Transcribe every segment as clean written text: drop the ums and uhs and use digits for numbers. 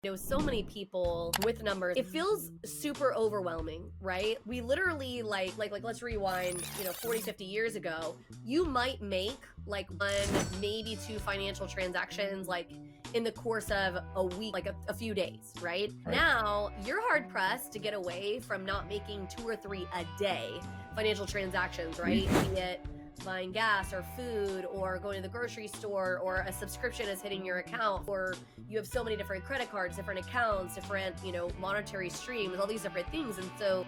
Know so many people with numbers. It feels super overwhelming, right? We literally like let's rewind, 40, 50 years ago. You might make like one, maybe two financial transactions like in the course of a week, like a few days, right? Right. Now, you're hard pressed to get away from not making two or three a day financial transactions, right? Be it buying gas or food or going to the grocery store or a subscription is hitting your account or you have so many different credit cards, different accounts, different, monetary streams, all these different things. And so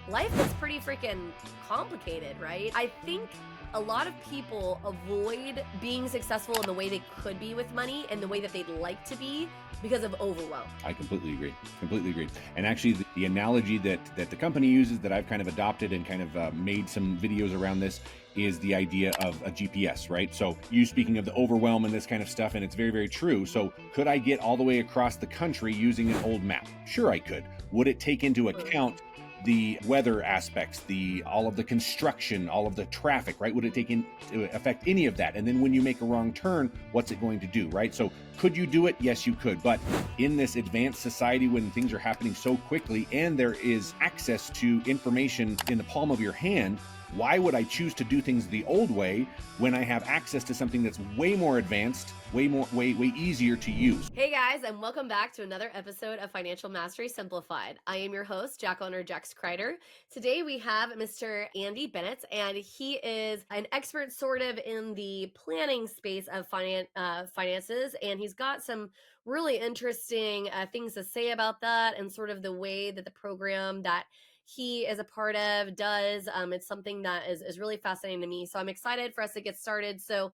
life is pretty freaking complicated, right? I think a lot of people avoid being successful in the way they could be with money and the way that they'd like to be because of overwhelm. I completely agree. Completely agree. And actually, the analogy that the company uses that I've kind of adopted and kind of made some videos around this is the idea of a GPS, right? So you speaking of the overwhelm and this kind of stuff, and it's very, very true. So could I get all the way across the country using an old map? Sure, I could. Would it take into account the weather aspects, all of the construction, all of the traffic, right? Would it take into affect any of that? And then when you make a wrong turn, what's it going to do, right? So could you do it? Yes, you could. But in this advanced society, when things are happening so quickly and there is access to information in the palm of your hand, why would I choose to do things the old way when I have access to something that's way more advanced, way easier to use? Hey guys, and welcome back to another episode of Financial Mastery Simplified. I am your host, Jack Owner Jax Kreider. Today we have Mr. Andy Bennetts, and he is an expert sort of in the planning space of finances, and he's got some really interesting things to say about that and sort of the way that the program that he is a part of does. It's something that is really fascinating to me. So I'm excited for us to get started. So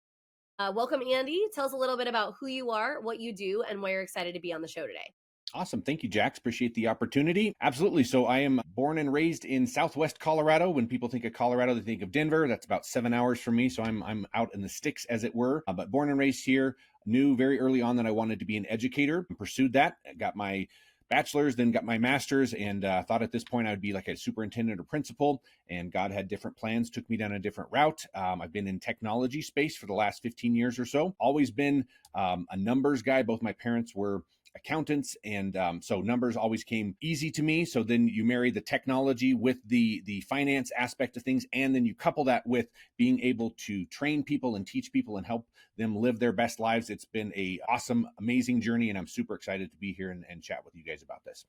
welcome, Andy. Tell us a little bit about who you are, what you do, and why you're excited to be on the show today. Awesome. Thank you, Jax. Appreciate the opportunity. Absolutely. So I am born and raised in Southwest Colorado. When people think of Colorado, they think of Denver. That's about 7 hours from me. So I'm out in the sticks, as it were. But born and raised here. Knew very early on that I wanted to be an educator. Pursued that. Got my bachelor's, then got my master's, and thought at this point I would be like a superintendent or principal. And God had different plans, took me down a different route. I've been in technology space for the last 15 years or so. Always been a numbers guy. Both my parents were accountants, and so numbers always came easy to me. So then you marry the technology with the finance aspect of things, and then you couple that with being able to train people and teach people and help them live their best lives. It's been a awesome, amazing journey, and I'm super excited to be here and chat with you guys about this.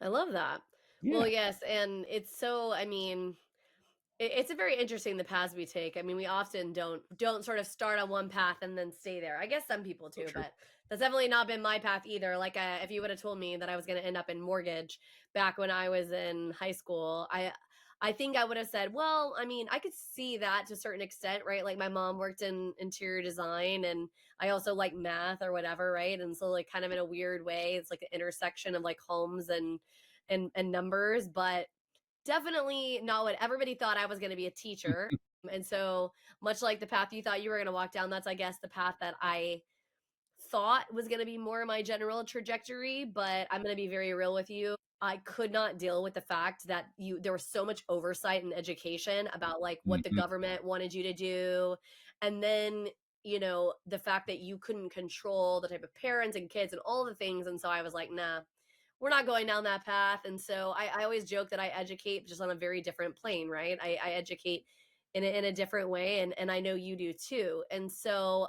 I love that. Well, Yeah, yes, and it's so, it's a very interesting the paths we take. I mean, we often don't sort of start on one path and then stay there. I guess some people so do, true. but that's definitely not been my path either. Like, if you would have told me that I was going to end up in mortgage back when I was in high school, I think I would have said, well, I mean, I could see that to a certain extent, right? Like my mom worked in interior design and I also like math or whatever, right? And so like kind of in a weird way, it's like an intersection of like homes and numbers, but definitely not what everybody thought I was going to be a teacher. And so much like the path you thought you were going to walk down, that's I guess the path that I thought was going to be more my general trajectory, but I'm going to be very real with you. I could not deal with the fact that there was so much oversight in education about like what the Mhm. government wanted you to do. And then, the fact that you couldn't control the type of parents and kids and all the things. And so I was like, nah, we're not going down that path. And so I always joke that I educate just on a very different plane, right? I educate in a different way. And I know you do too. And so,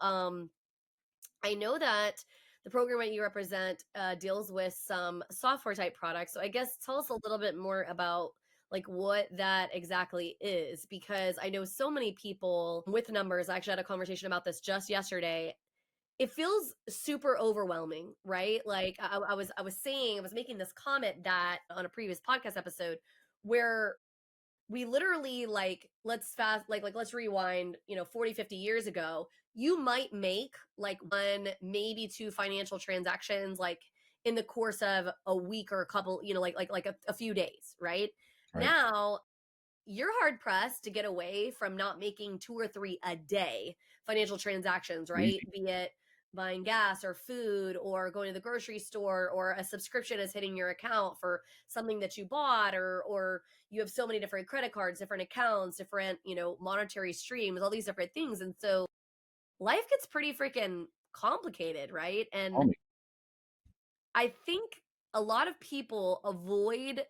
I know that the program that you represent deals with some software type products. So I guess tell us a little bit more about like what that exactly is, because I know so many people with numbers. I actually had a conversation about this just yesterday. It feels super overwhelming, right? Like I was making this comment that on a previous podcast episode where we literally like let's rewind, 40, 50 years ago. You might make like one, maybe two financial transactions like in the course of a week or a couple, like a few days, right? Right. Now you're hard pressed to get away from not making two or three a day financial transactions, right? Crazy. Be it buying gas or food or going to the grocery store or a subscription is hitting your account for something that you bought or you have so many different credit cards, different accounts, different, monetary streams, all these different things. And so life gets pretty freaking complicated, right? Call And me. I think a lot of people avoid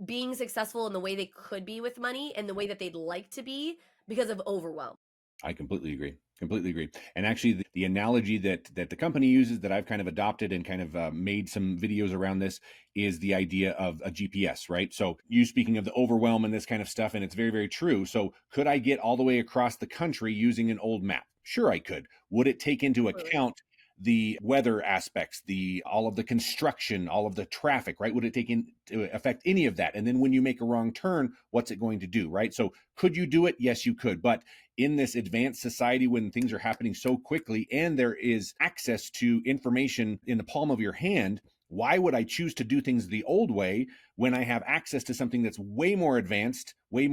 being successful in the way they could be with money and the way that they'd like to be because of overwhelm. I completely agree. Completely agree. And actually, the analogy that the company uses that I've kind of adopted and kind of made some videos around this is the idea of a GPS, right? So you speaking of the overwhelm and this kind of stuff, and it's very, very true. So could I get all the way across the country using an old map? Sure, I could. Would it take into Absolutely. account the weather aspects, the all of the construction, all of the traffic, right? Would it take into affect any of that? And then when you make a wrong turn, what's it going to do, right? So could you do it? Yes, you could. But in this advanced society when things are happening so quickly and there is access to information in the palm of your hand, why would I choose to do things the old way when I have access to something that's way more advanced, way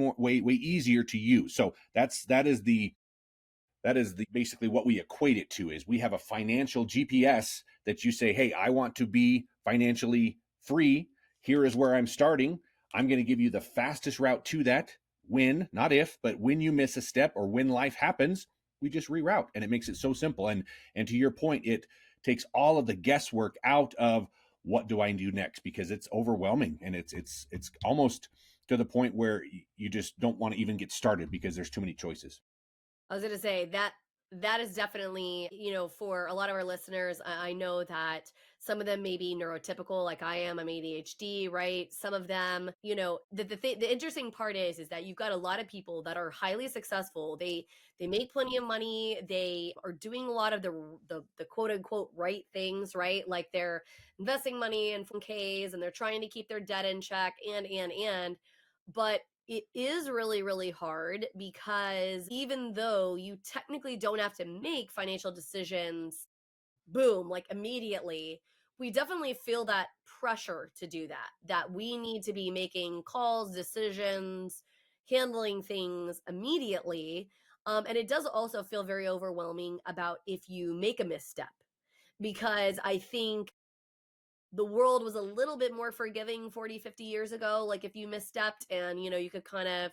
easier to use? So that is the basically what we equate it to is we have a financial GPS that you say, hey, I want to be financially free. Here is where I'm starting. I'm going to give you the fastest route to that. When, not if, but when you miss a step or when life happens, we just reroute, and it makes it so simple. And to your point, it takes all of the guesswork out of what do I do next, because it's overwhelming, and it's almost to the point where you just don't want to even get started because there's too many choices. I was gonna say that that is definitely, for a lot of our listeners, I know that some of them may be neurotypical, like I am. I'm ADHD, right? Some of them, the interesting part is that you've got a lot of people that are highly successful. They make plenty of money. They are doing a lot of the quote unquote right things, right? Like they're investing money in 401ks and they're trying to keep their debt in check and but it is really, really hard because even though you technically don't have to make financial decisions, boom, like immediately, we definitely feel that pressure to do that, that we need to be making calls, decisions, handling things immediately. And it does also feel very overwhelming about if you make a misstep, because I think the world was a little bit more forgiving 40, 50 years ago. Like if you misstepped and, you could kind of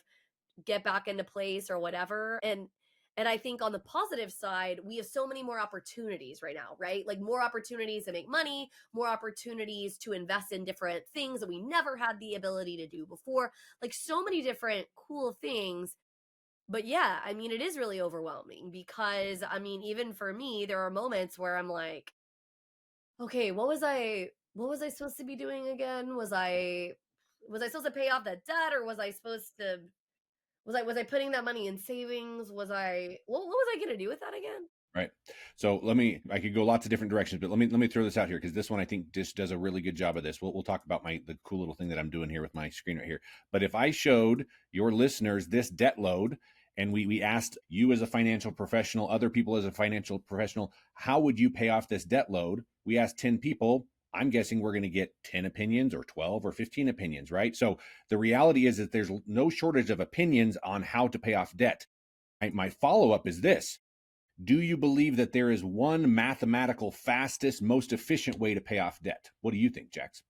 get back into place or whatever. And I think on the positive side, we have so many more opportunities right now, right? Like more opportunities to make money, more opportunities to invest in different things that we never had the ability to do before. Like so many different cool things. But yeah, I mean, it is really overwhelming because I mean, even for me, there are moments where I'm like, okay, what was I supposed to be doing again? Was I supposed to pay off that debt, or was I supposed to was I putting that money in savings? What was I gonna do with that again? Right. So I could go lots of different directions, but let me throw this out here because this one I think just does a really good job of this. We'll talk about the cool little thing that I'm doing here with my screen right here. But if I showed your listeners this debt load and we asked you as a financial professional, other people as a financial professional, how would you pay off this debt load? We asked 10 people. I'm guessing we're going to get 10 opinions or 12 or 15 opinions, right? So the reality is that there's no shortage of opinions on how to pay off debt. My follow up is this: do you believe that there is one mathematical, fastest, most efficient way to pay off debt? What do you think, Jax?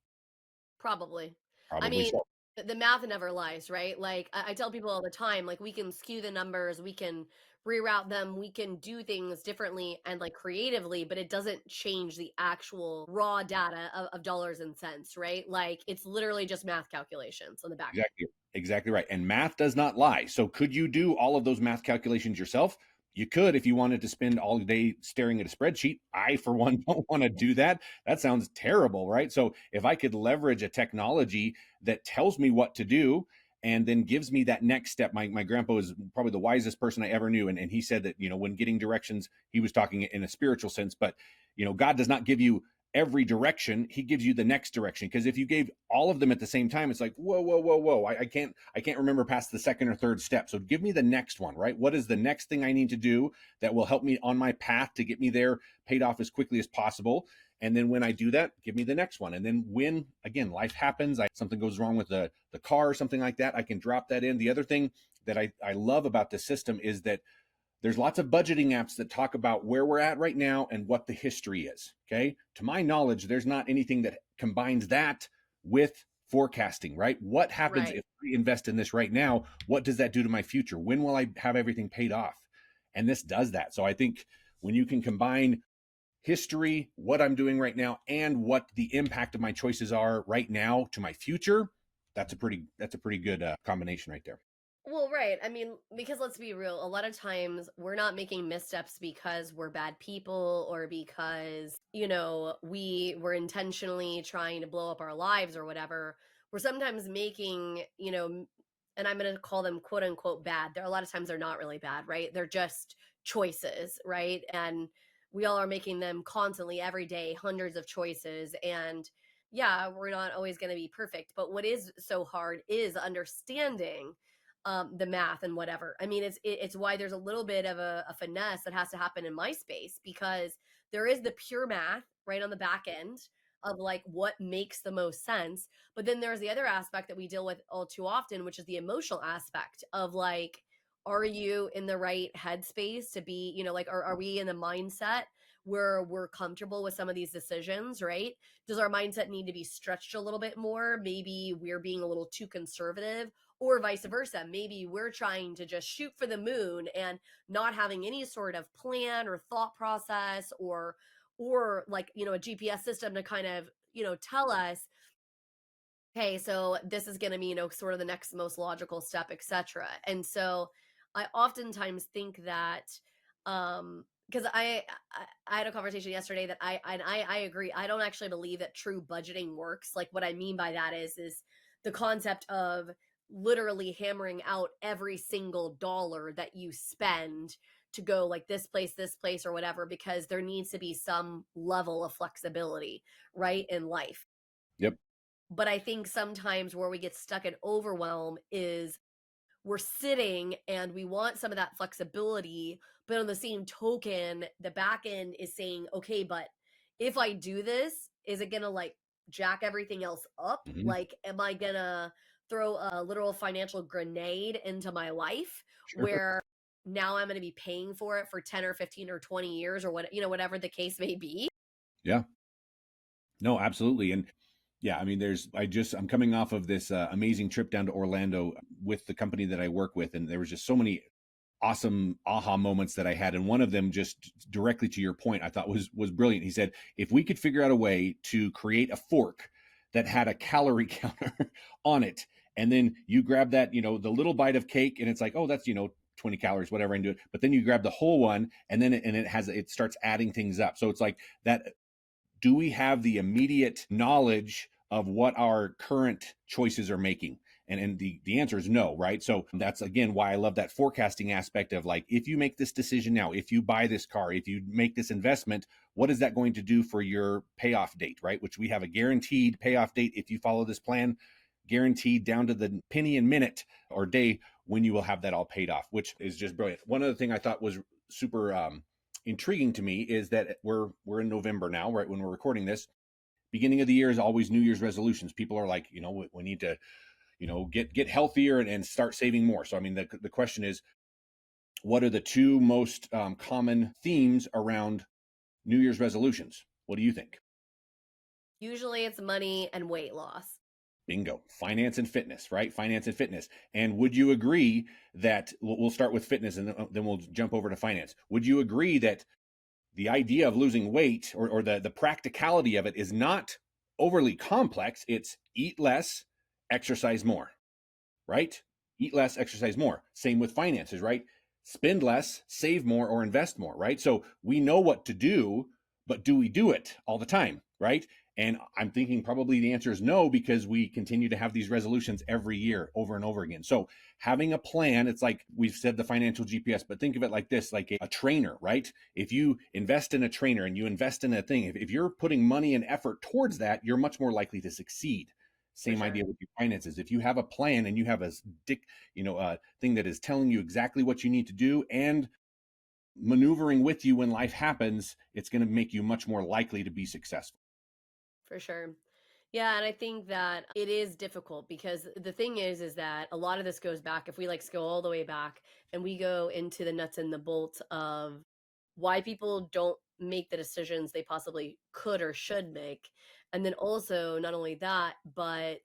Probably. I Probably mean, so. the math never lies, right? Like I tell people all the time, like we can skew the numbers, we can reroute them, we can do things differently and like creatively, but it doesn't change the actual raw data of dollars and cents, right? Like it's literally just math calculations on the back end. Exactly right. And math does not lie. So could you do all of those math calculations yourself? You could if you wanted to spend all day staring at a spreadsheet. I, for one, don't want to do that. That sounds terrible, right? So if I could leverage a technology that tells me what to do and then gives me that next step. My grandpa is probably the wisest person I ever knew. And he said that, when getting directions, he was talking in a spiritual sense, but God does not give you every direction. He gives you the next direction, because if you gave all of them at the same time, it's like whoa, I can't remember past the second or third step. So give me the next one, right? What is the next thing I need to do that will help me on my path to get me there paid off as quickly as possible? And then when I do that, give me the next one. And then when again life happens, something goes wrong with the car or something like that, I can drop that in. The other thing that I love about the system is that there's lots of budgeting apps that talk about where we're at right now and what the history is. Okay. To my knowledge, there's not anything that combines that with forecasting, right? What happens Right. if I invest in this right now? What does that do to my future? When will I have everything paid off? And this does that. So I think when you can combine history, what I'm doing right now, and what the impact of my choices are right now to my future, that's a pretty good combination right there. Well, right. I mean, because let's be real, a lot of times we're not making missteps because we're bad people or because, we were intentionally trying to blow up our lives or whatever. We're sometimes making, and I'm going to call them quote unquote bad. There a lot of times they're not really bad, right? They're just choices, right? And we all are making them constantly every day, hundreds of choices, and yeah, we're not always going to be perfect, but what is so hard is understanding the math and whatever. I mean, it's why there's a little bit of a finesse that has to happen in my space, because there is the pure math right on the back end of like what makes the most sense. But then there's the other aspect that we deal with all too often, which is the emotional aspect of like, are you in the right headspace to be, like, are we in the mindset where we're comfortable with some of these decisions, right? Does our mindset need to be stretched a little bit more? Maybe we're being a little too conservative, or vice versa. Maybe we're trying to just shoot for the moon and not having any sort of plan or thought process, or like, a GPS system to kind of, tell us, hey, so this is going to be, sort of the next most logical step, etc. And so I oftentimes think that, because I had a conversation yesterday that I agree. I don't actually believe that true budgeting works. Like, what I mean by that is the concept of literally hammering out every single dollar that you spend to go like this place or whatever, because there needs to be some level of flexibility, right, in life. Yep. But I think sometimes where we get stuck in overwhelm is we're sitting and we want some of that flexibility, but on the same token, the back end is saying, okay, but if I do this, is it gonna like jack everything else up? Hmm. Like, am I gonna throw a literal financial grenade into my life Sure. where now I'm gonna be paying for it for 10 or 15 or 20 years or what, whatever the case may be? Yeah. No, absolutely. And yeah, I mean, I'm coming off of this amazing trip down to Orlando with the company that I work with. And there was just so many awesome aha moments that I had. And one of them, just directly to your point, I thought was brilliant. He said, if we could figure out a way to create a fork that had a calorie counter on it, and then you grab that, the little bite of cake, and it's like, oh, that's, 20 calories, whatever, and do it. But then you grab the whole one, and then it starts adding things up. So it's like that, do we have the immediate knowledge of what our current choices are making? And the answer is no, right? So that's again why I love that forecasting aspect of like, if you make this decision now, if you buy this car, if you make this investment, what is that going to do for your payoff date, right? Which we have a guaranteed payoff date if you follow this plan, guaranteed down to the penny and minute or day when you will have that all paid off, which is just brilliant. One other thing I thought was super intriguing to me is that we're in November now, right when we're recording this. Beginning of the year is always New Year's resolutions. People are like, we need to, get healthier and start saving more. So I mean, the question is, what are the two most common themes around New Year's resolutions? What do you think? Usually it's money and weight loss. Bingo. Finance and fitness, right? Finance and fitness. And would you agree that we'll start with fitness and then we'll jump over to finance? Would you agree that the idea of losing weight, or the practicality of it, is not overly complex? It's eat less, exercise more, right? Eat less, exercise more. Same with finances, right? Spend less, save more, or invest more, right? So we know what to do, but do we do it all the time, right? And I'm thinking probably the answer is no, because we continue to have these resolutions every year over and over again. So having a plan, it's like we've said the financial GPS, but think of it like this, like a trainer, right? If you invest in a trainer and you invest in a thing, if you're putting money and effort towards that, you're much more likely to succeed. For Same idea sure. with your finances. If you have a plan and you have a thing that is telling you exactly what you need to do and maneuvering with you when life happens, it's going to make you much more likely to be successful. For sure. Yeah, and I think that it is difficult because the thing is that a lot of this goes back, if we like go all the way back and we go into the nuts and the bolts of why people don't make the decisions they possibly could or should make. And then also not only that, but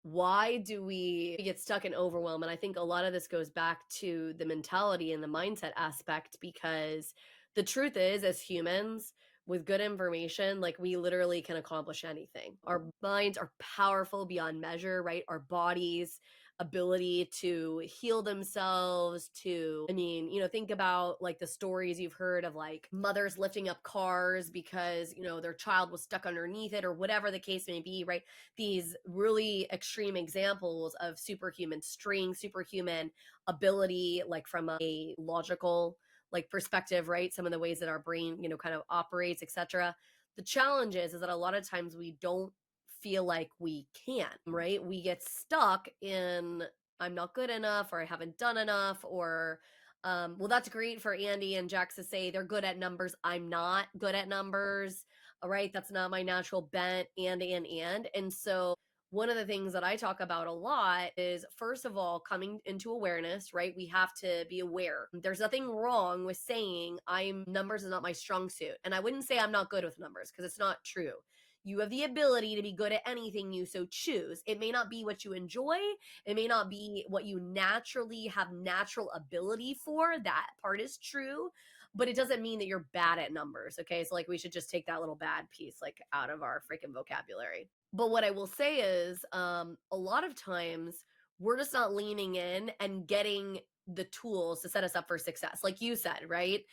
why do we get stuck in overwhelm? And I think a lot of this goes back to the mentality and the mindset aspect, because The truth is, as humans, with good information, like we literally can accomplish anything. Our minds are powerful beyond measure, right? Our bodies, ability to heal themselves, I mean, think about like the stories you've heard of like mothers lifting up cars because, their child was stuck underneath it or whatever the case may be, right? These really extreme examples of superhuman strength, superhuman ability, like from a logical like perspective, right? Some of the ways that our brain, kind of operates, etc. The challenge is that a lot of times we don't feel like we can, right? We get stuck in I'm not good enough or I haven't done enough or well, that's great for Andy and Jax to say they're good at numbers. I'm not good at numbers. All right. That's not my natural bent and so one of the things that I talk about a lot is, first of all, coming into awareness, right? We have to be aware. There's nothing wrong with saying I'm numbers is not my strong suit. And I wouldn't say I'm not good with numbers because it's not true. You have the ability to be good at anything you so choose. It may not be what you enjoy. It may not be what you naturally have natural ability for. That part is true, but it doesn't mean that you're bad at numbers. Okay. So, like, we should just take that little bad piece, like, out of our freaking vocabulary. But what I will say is, a lot of times we're just not leaning in and getting the tools to set us up for success. Like you said, right?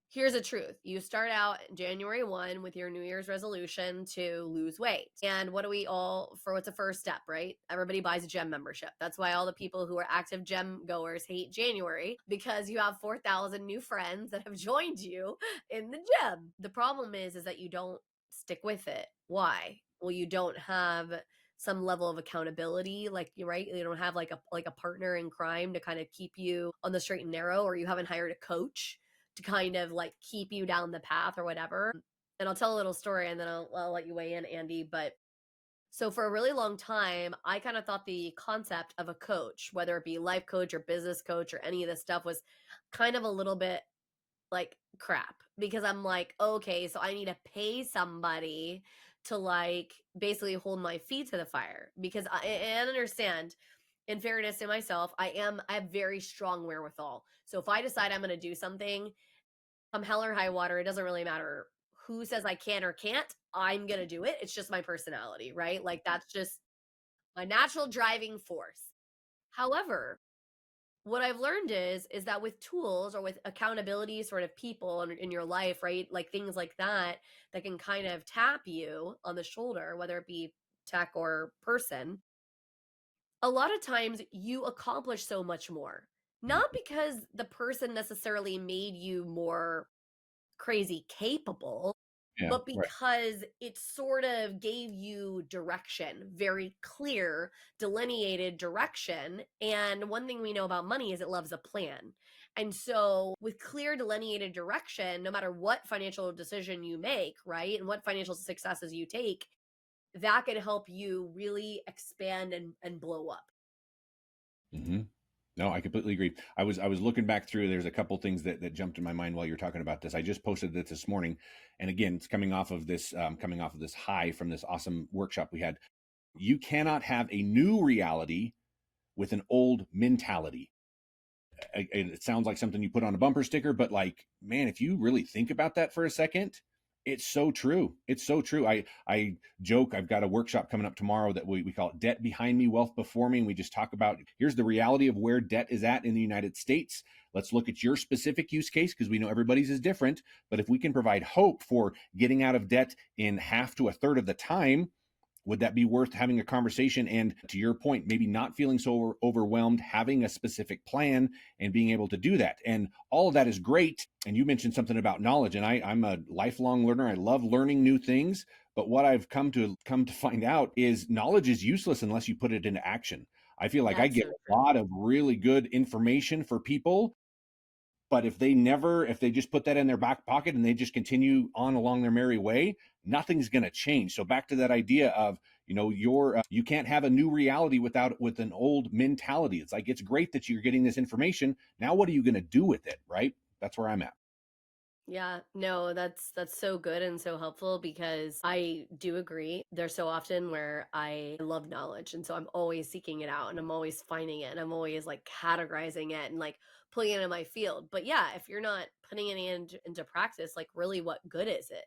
Here's the truth. You start out January 1 with your New Year's resolution to lose weight. And what do we all, for what's the first step, right? Everybody buys a gym membership. That's why all the people who are active gym goers hate January because you have 4,000 new friends that have joined you in the gym. The problem is that you don't stick with it. Why? Well, you don't have some level of accountability, like you right, you don't have like a partner in crime to kind of keep you on the straight and narrow, or you haven't hired a coach to kind of like keep you down the path or whatever. And I'll tell a little story and then I'll let you weigh in, Andy. But so for a really long time, I kind of thought the concept of a coach, whether it be life coach or business coach or any of this stuff, was kind of a little bit like crap because I'm like, okay, so I need to pay somebody to like basically hold my feet to the fire because I understand in fairness to myself, I have very strong wherewithal. So if I decide I'm going to do something, come hell or high water, it doesn't really matter who says I can or can't. I'm going to do it. It's just my personality, right? Like that's just my natural driving force. However, what I've learned is that with tools or with accountability sort of people in your life, right? Like things like that can kind of tap you on the shoulder, whether it be tech or person, a lot of times you accomplish so much more. Not Mhm. because the person necessarily made you more crazy capable, Yeah, but right. because it sort of gave you direction, very clear, delineated direction. And one thing we know about money is it loves a plan. And so, with clear, delineated direction, no matter what financial decision you make, right, and what financial successes you take, that can help you really expand and blow up. hmm No, I completely agree. I was looking back through. There's a couple things that jumped in my mind while you're talking about this. I just posted it this morning, and again, it's coming off of this high from this awesome workshop we had. You cannot have a new reality with an old mentality. It sounds like something you put on a bumper sticker, but like, man, if you really think about that for a second, it's so true. It's so true. I joke, I've got a workshop coming up tomorrow that we call it Debt Behind Me, Wealth Before Me. And we just talk about here's the reality of where debt is at in the United States. Let's look at your specific use case because we know everybody's is different. But if we can provide hope for getting out of debt in half to a third of the time, would that be worth having a conversation? And to your point, maybe not feeling so overwhelmed, having a specific plan and being able to do that. And all of that is great. And you mentioned something about knowledge, and I'm a lifelong learner. I love learning new things. But what I've come to find out is knowledge is useless unless you put it into action. I feel like I That's get so a true. lot of really good information for people, but if they just put that in their back pocket and they just continue on along their merry way, nothing's going to change. So back to that idea of, you can't have a new reality with an old mentality. It's like, it's great that you're getting this information. Now, what are you going to do with it? Right. That's where I'm at. Yeah, no, that's so good and so helpful because I do agree. There's so often where I love knowledge and so I'm always seeking it out and I'm always finding it and I'm always like categorizing it and like putting it in my field. But yeah, if you're not putting it into practice, like really what good is it?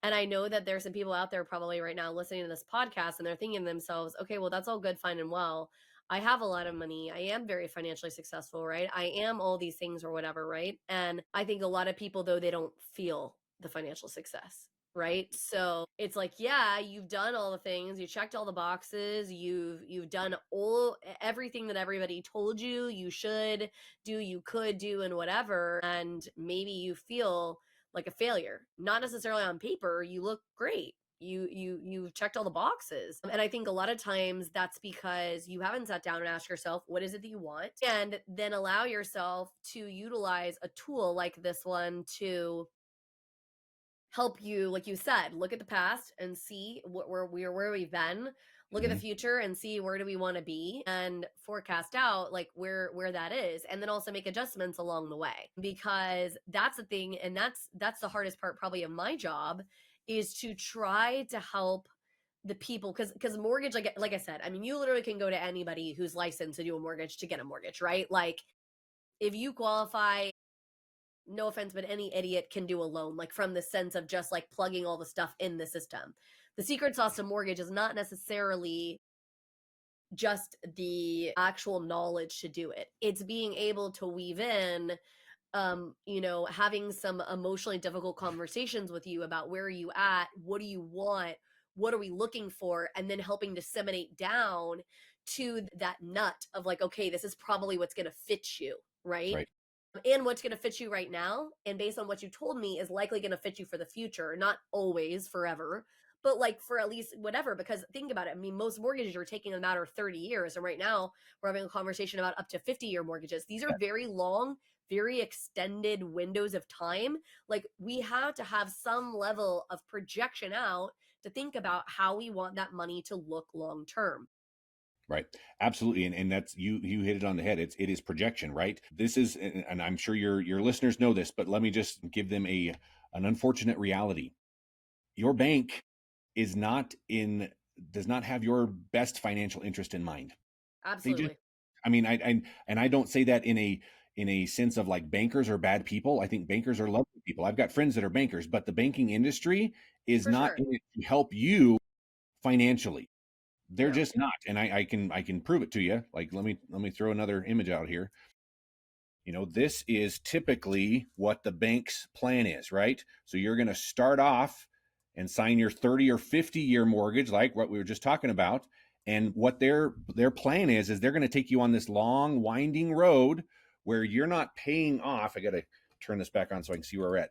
And I know that there's some people out there probably right now listening to this podcast and they're thinking to themselves, okay, well, that's all good, fine, and well. I have a lot of money. I am very financially successful, right? I am all these things or whatever, right? And I think a lot of people, though, they don't feel the financial success, right? So it's like, yeah, you've done all the things, you checked all the boxes, you've done all everything that everybody told you you should do, you could do, and whatever, and maybe you feel like a failure. Not necessarily on paper, you look great, you've checked all the boxes. And I think a lot of times that's because you haven't sat down and asked yourself what is it that you want, and then allow yourself to utilize a tool like this one to help you, like you said, look at the past and see where we've been, look at the Mhm. future and see where do we want to be and forecast out like where that is, and then also make adjustments along the way, because that's the thing, and that's the hardest part probably of my job, is to try to help the people, because mortgage, like I said, I mean, you literally can go to anybody who's licensed to do a mortgage to get a mortgage, right? Like if you qualify, no offense, but any idiot can do a loan, like from the sense of just like plugging all the stuff in the system. The secret sauce to mortgage is not necessarily just the actual knowledge to do it. It's being able to weave in, having some emotionally difficult conversations with you about where are you at, what do you want, what are we looking for, and then helping disseminate down to that nut of like, okay, this is probably what's going to fit you, right? Right. And what's going to fit you right now and based on what you told me is likely going to fit you for the future, not always forever, but like for at least whatever. Because think about it, I mean, most mortgages are taking a matter of 30 years, and right now we're having a conversation about up to 50-year mortgages. These are Yeah. very long, very extended windows of time. Like we have to have some level of projection out to think about how we want that money to look long term. Right. Absolutely. And that's you hit it on the head. It is projection, right? This is, and I'm sure your listeners know this, but let me just give them an unfortunate reality. Your bank is not in does not have your best financial interest in mind. They just, Absolutely. I mean, I don't say that in a sense of like bankers are bad people. I think bankers are lovely people. I've got friends that are bankers, but the banking industry is For not sure. in it to help you financially. They're No. just not. And I can prove it to you. Like let me throw another image out here. This is typically what the bank's plan is, right? So you're going to start off and sign your 30 or 50-year mortgage, like what we were just talking about. And what their plan is they're going to take you on this long, winding road where you're not paying off. I got to turn this back on so I can see where we're at.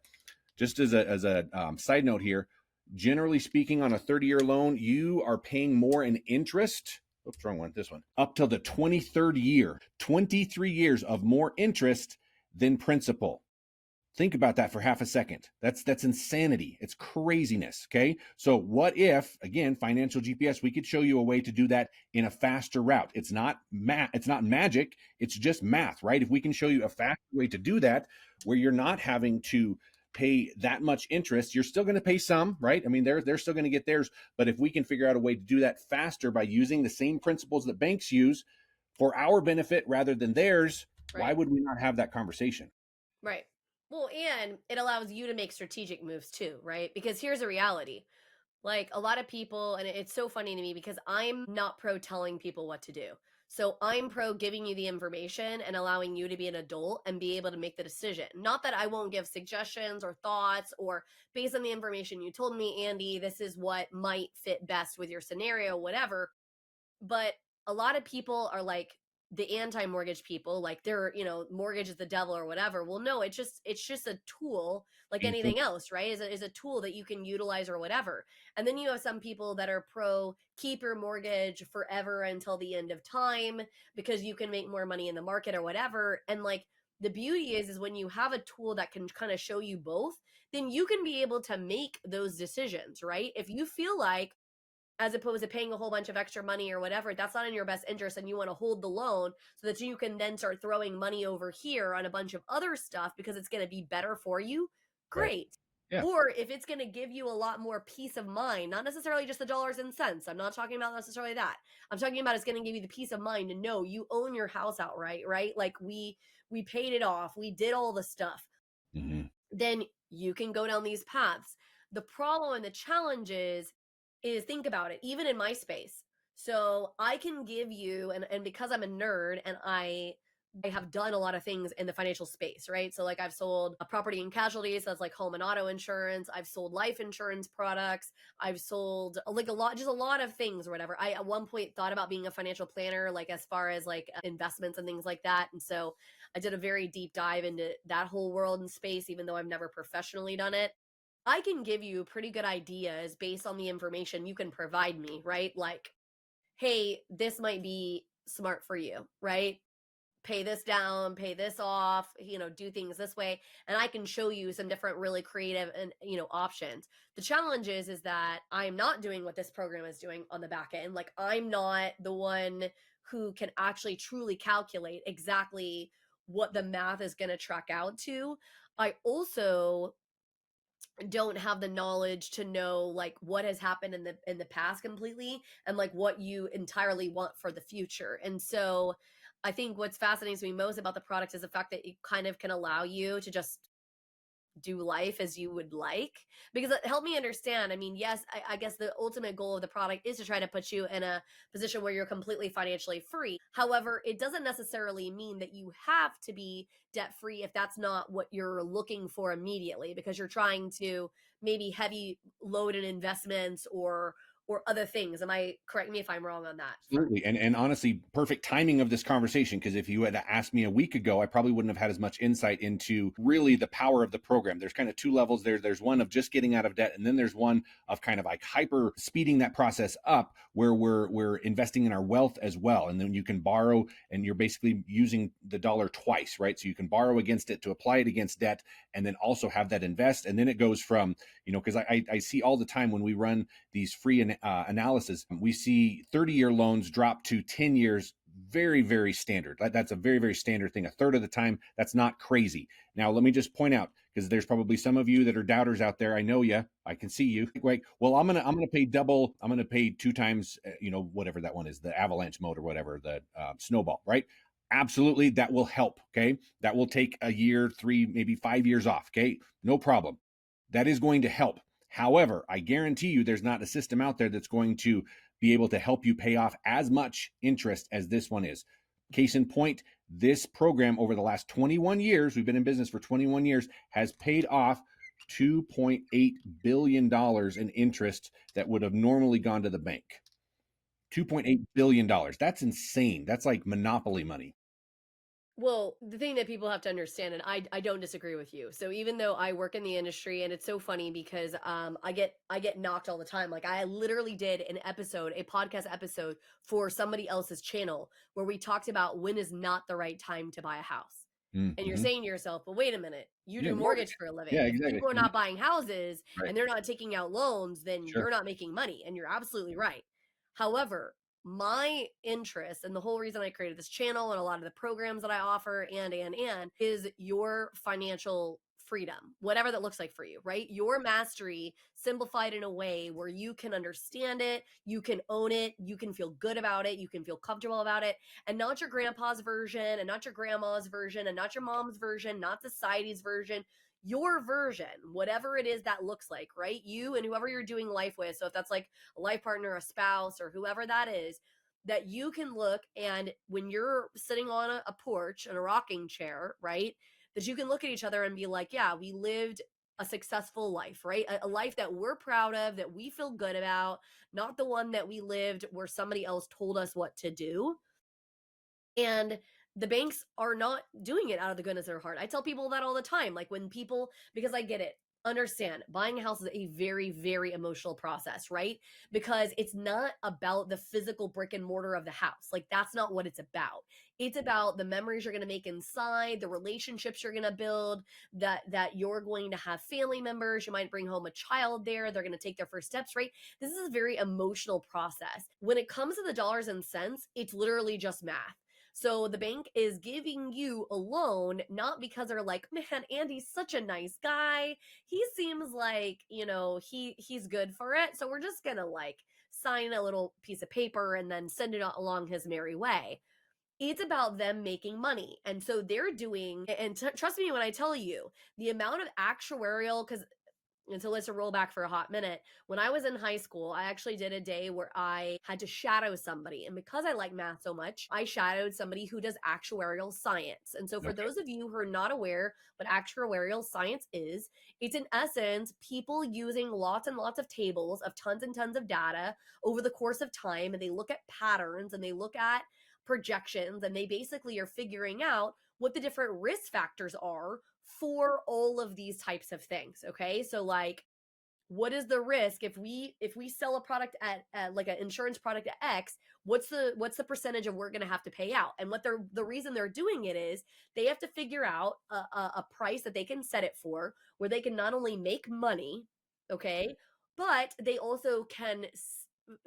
Just as a side note here, generally speaking, on a 30-year loan, you are paying more in interest. Oops, wrong one. This one. Up till the 23rd year, 23 years of more interest than principal. Think about that for half a second. That's insanity. It's craziness. Okay. So what if, again, financial GPS, we could show you a way to do that in a faster route. It's not it's not magic. It's just math, right? If we can show you a faster way to do that, where you're not having to pay that much interest, you're still going to pay some, right? I mean, they're still going to get theirs. But if we can figure out a way to do that faster by using the same principles that banks use for our benefit rather than theirs, why Right. would we not have that conversation? Right. Well, and it allows you to make strategic moves too, right? Because here's a reality. Like a lot of people, and it's so funny to me because I'm not pro telling people what to do. So I'm pro giving you the information and allowing you to be an adult and be able to make the decision. Not that I won't give suggestions or thoughts or based on the information you told me, Andy, this is what might fit best with your scenario, whatever. But a lot of people are like the anti-mortgage people, like they're, mortgage is the devil or whatever. Well, no, it's just a tool like Being foolish. anything else, right? Is a tool that you can utilize or whatever. And then you have some people that are pro keep your mortgage forever until the end of time because you can make more money in the market or whatever. And like the beauty is when you have a tool that can kind of show you both, then you can be able to make those decisions, right? If you feel like, as opposed to paying a whole bunch of extra money or whatever, that's not in your best interest and you want to hold the loan so that you can then start throwing money over here on a bunch of other stuff because it's going to be better for you, Right. great. Yeah. Or if it's going to give you a lot more peace of mind, not necessarily just the dollars and cents. I'm not talking about necessarily that. I'm talking about it's going to give you the peace of mind to know you own your house outright, right? Like we paid it off. We did all the stuff. Hmm. Then you can go down these paths. The problem and the challenge is think about it, even in my space. So I can give you and because I'm a nerd and I have done a lot of things in the financial space, right? So like I've sold a property and casualties, that's like home and auto insurance. I've sold life insurance products. I've sold like a lot, just a lot of things or whatever. I at one point thought about being a financial planner, like as far as like investments and things like that. And so I did a very deep dive into that whole world and space, even though I've never professionally done it. I can give you pretty good ideas based on the information you can provide me, right? Like, hey, this might be smart for you, right? Pay this down, pay this off, do things this way. And I can show you some different really creative and, options. The challenge is that I'm not doing what this program is doing on the back end. Like I'm not the one who can actually truly calculate exactly what the math is going to track out to. I also don't have the knowledge to know like what has happened in the past completely and like what you entirely want for the future. And so I think what's fascinating to me most about the product is the fact that it kind of can allow you to just do life as you would like, because it helped me understand. I mean, yes, I guess the ultimate goal of the product is to try to put you in a position where you're completely financially free. However, it doesn't necessarily mean that you have to be debt free if that's not what you're looking for immediately, because you're trying to maybe heavy load in investments or other things. Am I correct me if I'm wrong on that front? Absolutely. And honestly, perfect timing of this conversation, because if you had asked me a week ago, I probably wouldn't have had as much insight into really the power of the program. There's kind of two levels there. There's one of just getting out of debt, and then there's one of kind of like hyper speeding that process up where we're investing in our wealth as well. And then you can borrow and you're basically using the dollar twice, right? So you can borrow against it to apply it against debt and then also have that invest. And then it goes from, because I see all the time when we run these free analysis, we see 30-year loans drop to 10 years. Very, very standard. That's a very, very standard thing. A third of the time, that's not crazy. Now, let me just point out, because there's probably some of you that are doubters out there. I know you. I can see you. Like, well, I'm gonna pay double. I'm gonna pay two times. Whatever that one is, the avalanche mode or whatever, the snowball, right? Absolutely, that will help. Okay, that will take a year, 3, maybe 5 years off. Okay, no problem. That is going to help. However, I guarantee you there's not a system out there that's going to be able to help you pay off as much interest as this one is. Case in point, this program over the last 21 years, we've been in business for 21 years, has paid off $2.8 billion in interest that would have normally gone to the bank. $2.8 billion. That's insane. That's like monopoly money. Well, the thing that people have to understand, and I don't disagree with you. So even though I work in the industry, and it's so funny because I get knocked all the time. Like I literally did a podcast episode for somebody else's channel where we talked about when is not the right time to buy a house. And you're Mm-hmm. saying to yourself, but wait a minute, you Yeah, do mortgage. mortgage for a living. Yeah, If exactly. people are not buying houses Right. and they're not taking out loans, then Sure. you're not making money. And you're absolutely right. However, my interest and the whole reason I created this channel and a lot of the programs that I offer and is your financial freedom, whatever that looks like for you, right? Your mastery simplified in a way where you can understand it, you can own it, you can feel good about it, you can feel comfortable about it, and not your grandpa's version and not your grandma's version and not your mom's version, not society's version. Your version, whatever it is that looks like, right? You and whoever you're doing life with. So if that's like a life partner, a spouse, or whoever that is, that you can look and when you're sitting on a porch in a rocking chair, right? That you can look at each other and be like, yeah, we lived a successful life, right? A life that we're proud of, that we feel good about, not the one that we lived where somebody else told us what to do. And the banks are not doing it out of the goodness of their heart. I tell people that all the time. Like when people, because I get it, understand buying a house is a very, very emotional process, right? Because it's not about the physical brick and mortar of the house. Like that's not what it's about. It's about the memories you're going to make inside, the relationships you're going to build, that you're going to have family members. You might bring home a child there. They're going to take their first steps, right? This is a very emotional process. When it comes to the dollars and cents, it's literally just math. So the bank is giving you a loan not because they're like, man, Andy's such a nice guy. He seems like, he's good for it. So we're just gonna like sign a little piece of paper and then send it along his merry way. It's about them making money. And so they're doing, and trust me when I tell you, the amount of actuarial, because and so let's roll back for a hot minute. When I was in high school, I actually did a day where I had to shadow somebody. And because I like math so much, I shadowed somebody who does actuarial science. And so for Okay. those of you who are not aware what actuarial science is, it's in essence people using lots and lots of tables of tons and tons of data over the course of time. And they look at patterns and they look at projections and they basically are figuring out what the different risk factors are for all of these types of things. Okay. So like what is the risk if we sell a product at like an insurance product at X, what's the percentage of we're going to have to pay out? And what they're the reason they're doing it is they have to figure out a price that they can set it for where they can not only make money, okay, but they also can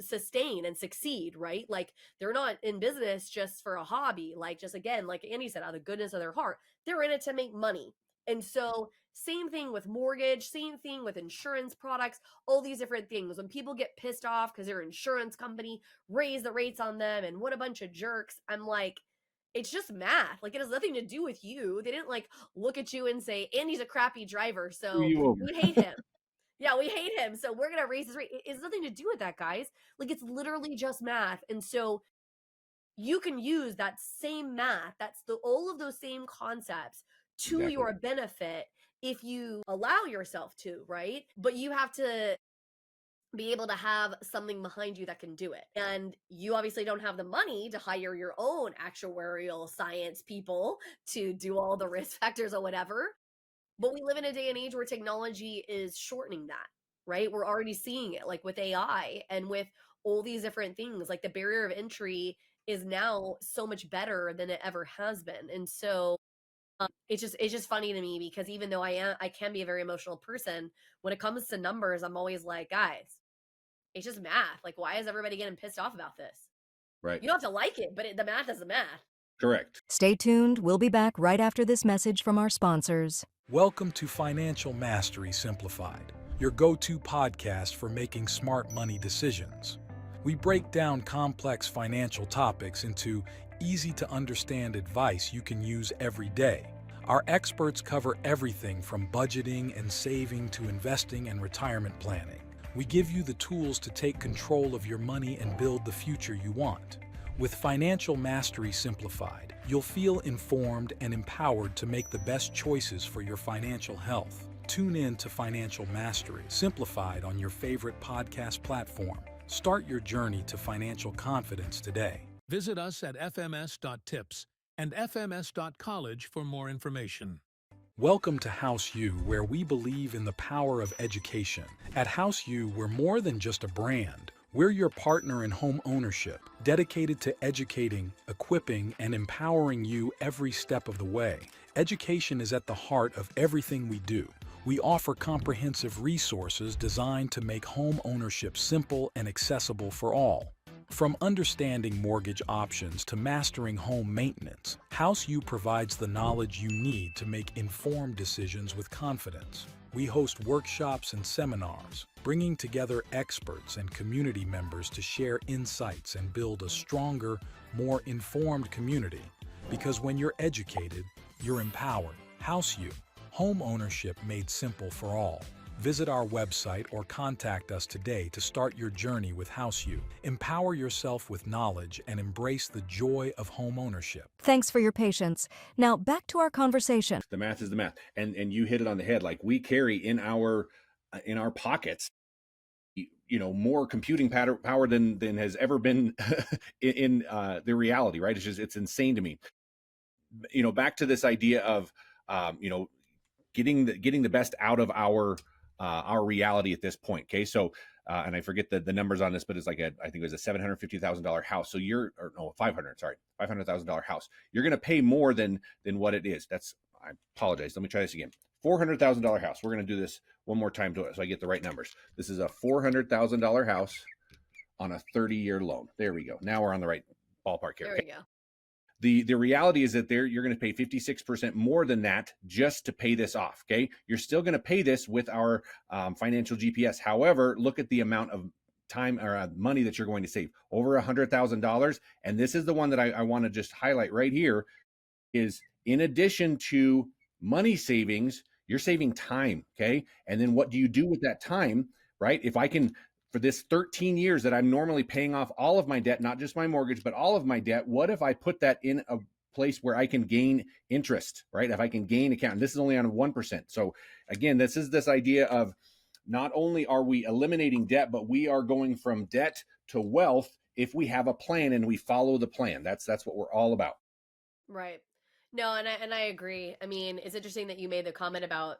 sustain and succeed, right? Like they're not in business just for a hobby, like just again like Andy said, out of the goodness of their heart, they're in it to make money. And so same thing with mortgage, same thing with insurance products, all these different things. When people get pissed off because their insurance company raised the rates on them and what a bunch of jerks, I'm like, it's just math. Like it has nothing to do with you. They didn't like look at you and say, Andy's a crappy driver, Screw so you over. we hate him. Yeah, we hate him. So we're gonna raise his rate. It's nothing to do with that, guys. Like it's literally just math. And so you can use that same math, that's the all of those same concepts to Exactly. your benefit if you allow yourself to, right? But you have to be able to have something behind you that can do it. And you obviously don't have the money to hire your own actuarial science people to do all the risk factors or whatever. But we live in a day and age where technology is shortening that, right? We're already seeing it like with AI and with all these different things. Like the barrier of entry is now so much better than it ever has been. And so it's just funny to me because even though I can be a very emotional person, when it comes to numbers, I'm always like, guys, it's just math. Like, why is everybody getting pissed off about this? Right. You don't have to like it, but the math is the math. Correct. Stay tuned. We'll be back right after this message from our sponsors. Welcome to Financial Mastery Simplified, your go-to podcast for making smart money decisions. We break down complex financial topics into easy-to-understand advice you can use every day. Our experts cover everything from budgeting and saving to investing and retirement planning. We give you the tools to take control of your money and build the future you want. With Financial Mastery Simplified, you'll feel informed and empowered to make the best choices for your financial health. Tune in to Financial Mastery Simplified on your favorite podcast platform. Start your journey to financial confidence today. Visit us at fms.tips and fms.college for more information. Welcome to House U, where we believe in the power of education. At House U, we're more than just a brand. We're your partner in home ownership, dedicated to educating, equipping, and empowering you every step of the way. Education is at the heart of everything we do. We offer comprehensive resources designed to make home ownership simple and accessible for all. From understanding mortgage options to mastering home maintenance, House U provides the knowledge you need to make informed decisions with confidence. We host workshops and seminars, bringing together experts and community members to share insights and build a stronger, more informed community. Because when you're educated, you're empowered. House U, home ownership made simple for all. Visit our website or contact us today to start your journey with House U. Empower yourself with knowledge and embrace the joy of home ownership. Thanks for your patience. Now back to our conversation. The math is the math, and you hit it on the head. Like we carry in our pockets, more computing power than has ever been in the reality. Right? It's insane to me. Back to this idea of getting the best out of our reality at this point. Okay, so and I forget the numbers on this, but it's like I think it was a $750,000 house. So $500,000 house. You're going to pay more than what it is. I apologize. Let me try this again. $400,000 house. We're going to do this one more time so I get the right numbers. This is a $400,000 house on a 30-year loan. There we go. Now we're on the right ballpark here. There we go. The reality is that you're going to pay 56% more than that just to pay this off. Okay. You're still going to pay this with our financial GPS. However, look at the amount of time or money that you're going to save, over $100,000. And this is the one that I want to just highlight right here is, in addition to money savings, you're saving time. Okay. And then what do you do with that time, right? If I can, for this 13 years that I'm normally paying off all of my debt, not just my mortgage, but all of my debt, what if I put that in a place where I can gain interest, right? If I can gain account, and this is only on 1%. So again, this is this idea of not only are we eliminating debt, but we are going from debt to wealth if we have a plan and we follow the plan. That's what we're all about. Right. No, and I agree. I mean, it's interesting that you made the comment about,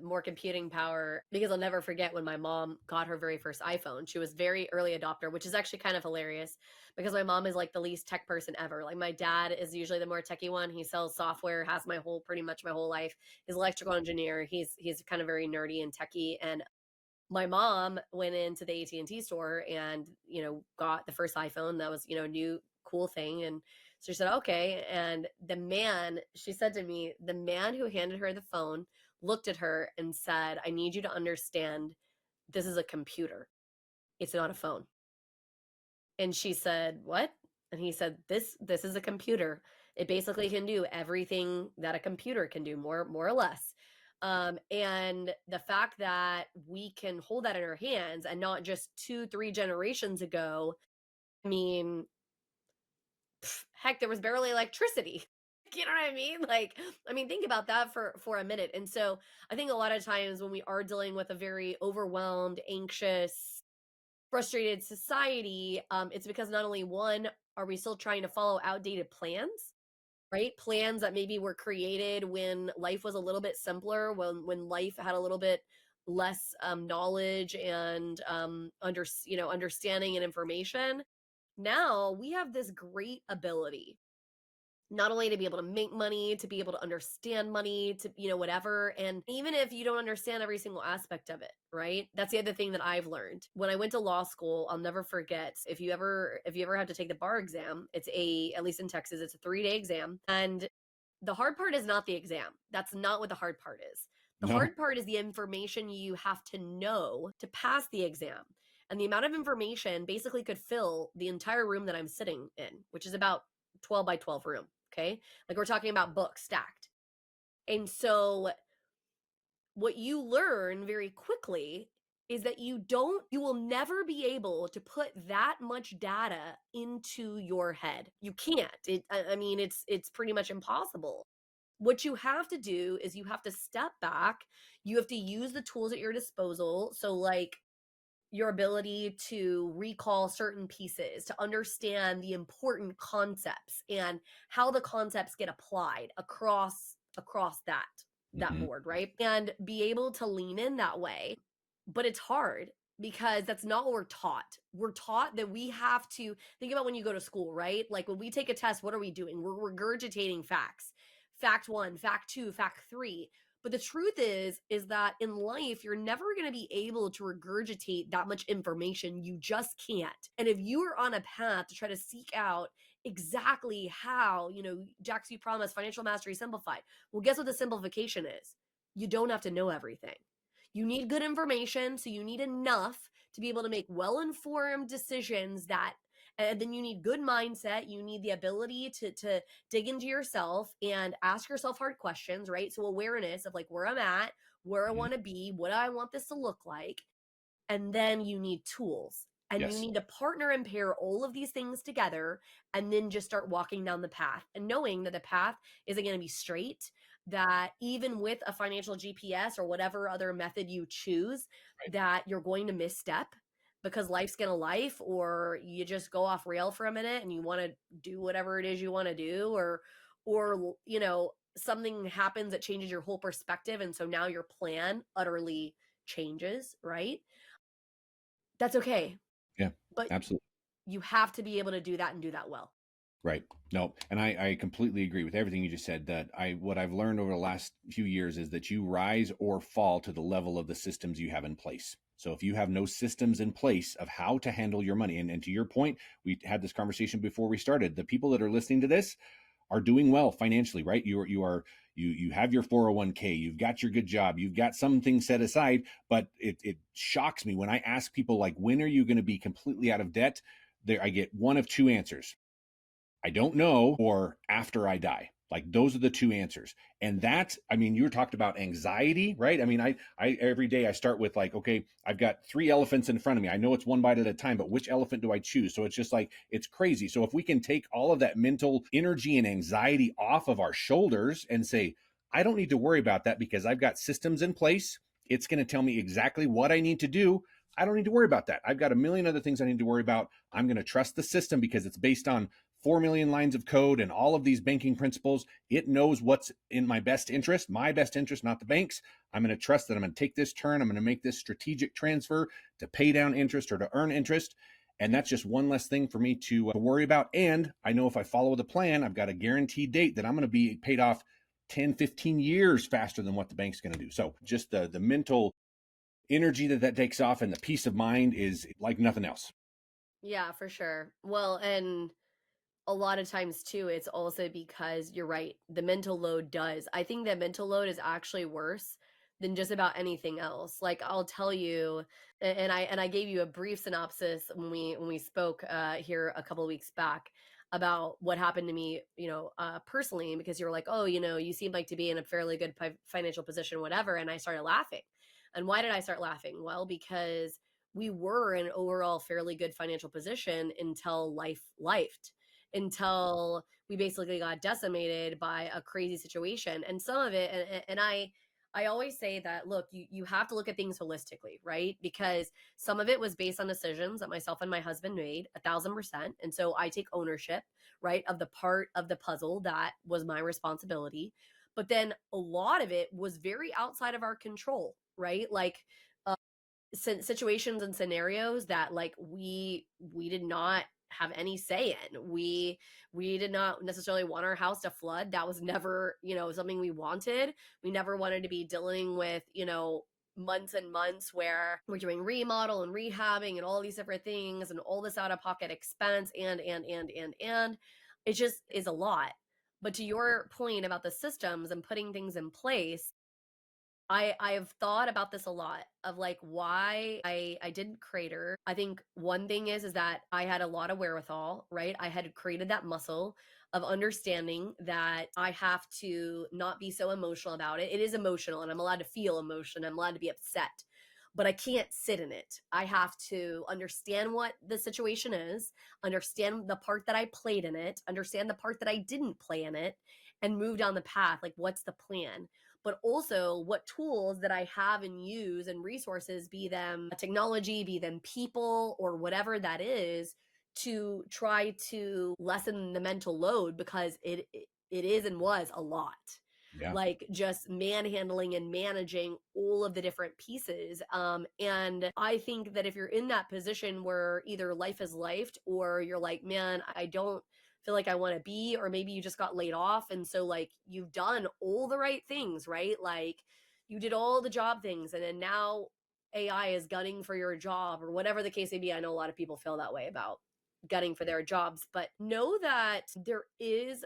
more computing power, because I'll never forget when my mom got her very first iPhone. She was very early adopter, which is actually kind of hilarious because my mom is like the least tech person ever. Like my dad is usually the more techie one. He sells software, has pretty much my whole life. He's an electrical engineer. He's kind of very nerdy and techie, and my mom went into the AT&T store and, got the first iPhone that was, new cool thing. And so she said, okay. And she said to me, the man who handed her the phone looked at her and said, I need you to understand, this is a computer. It's not a phone. And she said, what? And he said, this is a computer. It basically can do everything that a computer can do, more or less. And the fact that we can hold that in our hands, and not just 2-3 generations ago, I mean, heck, there was barely electricity. You know what I mean? Like, think about that for a minute. And so I think a lot of times when we are dealing with a very overwhelmed, anxious, frustrated society, it's because not only, one, are we still trying to follow outdated plans, right? Plans that maybe were created when life was a little bit simpler, when life had a little bit less knowledge and understanding and information. Now we have this great ability not only to be able to make money, to be able to understand money, to, whatever. And even if you don't understand every single aspect of it, right? That's the other thing that I've learned. When I went to law school, I'll never forget, if you ever have to take the bar exam, at least in Texas, it's a 3-day exam. And the hard part is not the exam. That's not what the hard part is. The No. hard part is the information you have to know to pass the exam. And the amount of information basically could fill the entire room that I'm sitting in, which is about 12 by 12 room. Okay. Like we're talking about books stacked. And so what you learn very quickly is that you will never be able to put that much data into your head. You can't. It's pretty much impossible. What you have to do is you have to step back. You have to use the tools at your disposal. So like your ability to recall certain pieces, to understand the important concepts and how the concepts get applied across that board, right? And be able to lean in that way. But it's hard because that's not what we're taught. We're taught that we have to think about when you go to school, right? Like when we take a test, what are we doing? We're regurgitating facts. Fact 1, fact 2, fact 3. But the truth is that in life, you're never going to be able to regurgitate that much information. You just can't. And if you are on a path to try to seek out exactly how, Jax, you promised Financial Mastery Simplified. Well, guess what the simplification is? You don't have to know everything. You need good information, so you need enough to be able to make well-informed decisions and then you need good mindset. You need the ability to dig into yourself and ask yourself hard questions, right? So awareness of like where I'm at, where I want to be, what I want this to look like. And then you need tools. And Yes. you need to partner and pair all of these things together and then just start walking down the path and knowing that the path isn't going to be straight, that even with a financial GPS or whatever other method you choose, Right. that you're going to misstep because life's going to life, or you just go off rail for a minute and you want to do whatever it is you want to do, or something happens that changes your whole perspective. And so now your plan utterly changes, right? That's okay. Yeah, But absolutely. you have to be able to do that and do that well. Right. No, and I completely agree with everything you just said. That what I've learned over the last few years is that you rise or fall to the level of the systems you have in place. So if you have no systems in place of how to handle your money, and to your point, we had this conversation before we started, the people that are listening to this are doing well financially, right? You have your 401k, you've got your good job, you've got some things set aside. But it shocks me when I ask people, like, when are you going to be completely out of debt? There, I get one of two answers: I don't know, or after I die. Like, those are the two answers. And that, I mean, you talked about anxiety, right? I mean, I every day I start with, like, okay, I've got three elephants in front of me. I know it's one bite at a time, but which elephant do I choose? So it's just like, it's crazy. So if we can take all of that mental energy and anxiety off of our shoulders and say, I don't need to worry about that because I've got systems in place. It's going to tell me exactly what I need to do. I don't need to worry about that. I've got a million other things I need to worry about. I'm going to trust the system because it's based on 4 million lines of code and all of these banking principles. It knows what's in my best interest, not the bank's. I'm going to trust that I'm going to take this turn. I'm going to make this strategic transfer to pay down interest or to earn interest. And that's just one less thing for me to worry about. And I know if I follow the plan, I've got a guaranteed date that I'm going to be paid off 10, 15 years faster than what the bank's going to do. So just the mental energy that takes off and the peace of mind is like nothing else. Yeah, for sure. Well, and a lot of times too, it's also because you're right. The mental load does. I think that mental load is actually worse than just about anything else. Like, I'll tell you, and I gave you a brief synopsis when we spoke here a couple of weeks back about what happened to me, personally, because you were like, oh, you seem like to be in a fairly good financial position, whatever. And I started laughing. And why did I start laughing? Well, because we were in an overall fairly good financial position until life lifed, until we basically got decimated by a crazy situation. And some of it, and I always say that, look, you have to look at things holistically, right? Because some of it was based on decisions that myself and my husband made 1,000%. And so I take ownership, right, of the part of the puzzle that was my responsibility. But then a lot of it was very outside of our control, right? Like, situations and scenarios that, like, we did not have any say in. We did not necessarily want our house to flood. That was never, something we wanted. We never wanted to be dealing with, months and months where we're doing remodel and rehabbing and all these different things and all this out of pocket expense and it just is a lot. But to your point about the systems and putting things in place, I've thought about this a lot of, like, why I didn't crater. I think one thing is that I had a lot of wherewithal, right? I had created that muscle of understanding that I have to not be so emotional about it. It is emotional and I'm allowed to feel emotion. I'm allowed to be upset, but I can't sit in it. I have to understand what the situation is, understand the part that I played in it, understand the part that I didn't play in it, and move down the path. Like, what's the plan? But also what tools that I have and use and resources, be them technology, be them people, or whatever that is, to try to lessen the mental load, because it is and was a lot. Yeah. Like, just manhandling and managing all of the different pieces. And I think that if you're in that position where either life is lifed, or you're like, man, I don't feel like I want to be, or maybe you just got laid off. And so, like, you've done all the right things, right? Like, you did all the job things, and then now AI is gunning for your job, or whatever the case may be. I know a lot of people feel that way about gunning for their jobs, but know that there is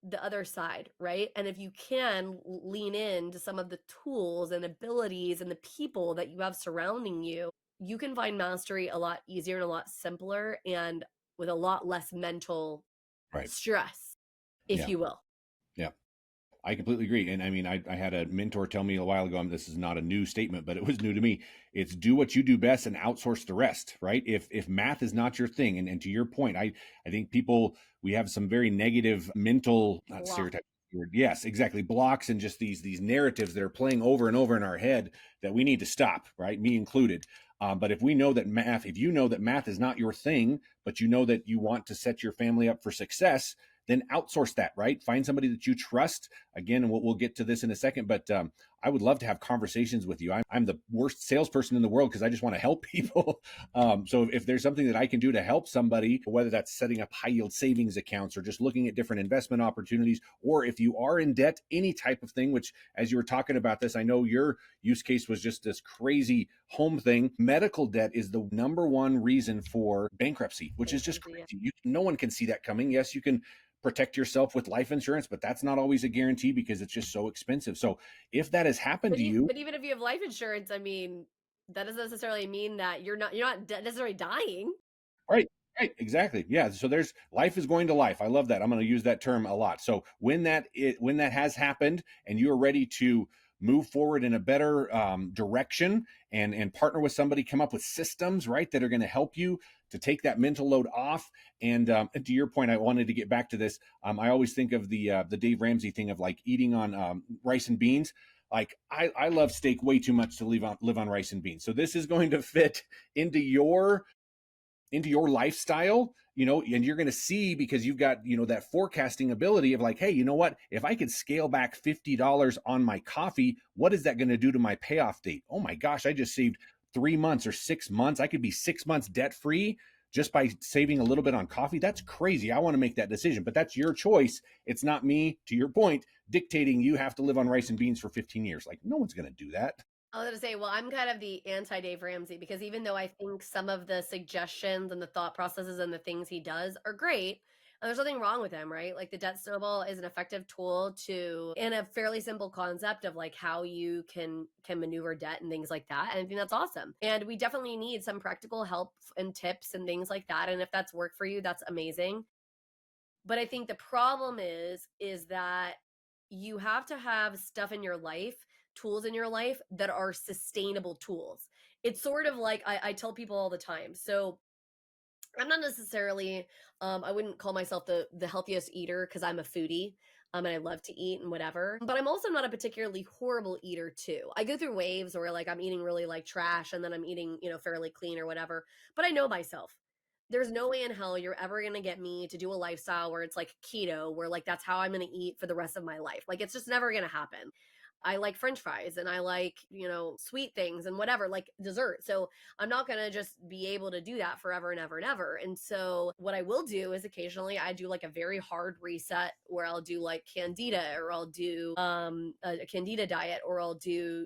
the other side, right? And if you can lean into some of the tools and abilities and the people that you have surrounding you, you can find mastery a lot easier and a lot simpler, and with a lot less mental Right. stress, if Yeah. you will. Yeah. I completely agree. And I mean, I had a mentor tell me a while ago, and this is not a new statement, but it was new to me. It's do what you do best and outsource the rest, right? If math is not your thing, and to your point, I think people, we have some very negative mental, not Block. stereotype word. Yes, exactly. Blocks and just these narratives that are playing over and over in our head that we need to stop, right? Me included. But if we know that math, if you know that math is not your thing, but you know that you want to set your family up for success, then outsource that, right? Find somebody that you trust. Again, and we'll get to this in a second, but I would love to have conversations with you. I'm the worst salesperson in the world because I just want to help people. So if there's something that I can do to help somebody, whether that's setting up high yield savings accounts or just looking at different investment opportunities, or if you are in debt, any type of thing, which as you were talking about this, I know your use case was just this crazy home thing. Medical debt is the number one reason for bankruptcy, which is just Bankruptcy, yeah. crazy. No one can see that coming. Yes, you can protect yourself with life insurance, but that's not always a guarantee because it's just so expensive. So if that has happened But, to you, but even if you have life insurance, I mean, that doesn't necessarily mean that you're not necessarily dying. right, right, exactly. Yeah. So there's life is going to life. I love that. I'm going to use that term a lot. So when that has happened and you are ready to move forward in a better direction and partner with somebody, come up with systems, right, that are going to help you to take that mental load off. And to your point, I wanted to get back to this. I always think of the Dave Ramsey thing of like eating on rice and beans. Like I love steak way too much to live on rice and beans. So this is going to fit into your lifestyle, and you're going to see, because you've got, that forecasting ability of like, hey, you know what, if I could scale back $50 on my coffee, what is that going to do to my payoff date? Oh my gosh, I just saved 3 months or 6 months. I could be 6 months debt free just by saving a little bit on coffee. That's crazy. I want to make that decision, but that's your choice. It's not me, to your point, dictating you have to live on rice and beans for 15 years. Like, no one's going to do that. I was gonna say, well, I'm kind of the anti Dave Ramsey because even though I think some of the suggestions and the thought processes and the things he does are great, and there's nothing wrong with him, right? Like the debt snowball is an effective tool to, in a fairly simple concept of like how you can maneuver debt and things like that. And I think that's awesome. And we definitely need some practical help and tips and things like that. And if that's work for you, that's amazing. But I think the problem is that you have to have stuff in your life, tools in your life that are sustainable tools. It's sort of like I tell people all the time. So I'm not necessarily I wouldn't call myself the healthiest eater because I'm a foodie. And I love to eat and whatever. But I'm also not a particularly horrible eater too. I go through waves where like I'm eating really like trash and then I'm eating, fairly clean or whatever. But I know myself. There's no way in hell you're ever going to get me to do a lifestyle where it's like keto, where like that's how I'm going to eat for the rest of my life. Like it's just never going to happen. I like french fries and I like, sweet things and whatever, like dessert. So I'm not going to just be able to do that forever and ever and ever. And so what I will do is occasionally I do like a very hard reset where I'll do like candida or I'll do a candida diet or I'll do,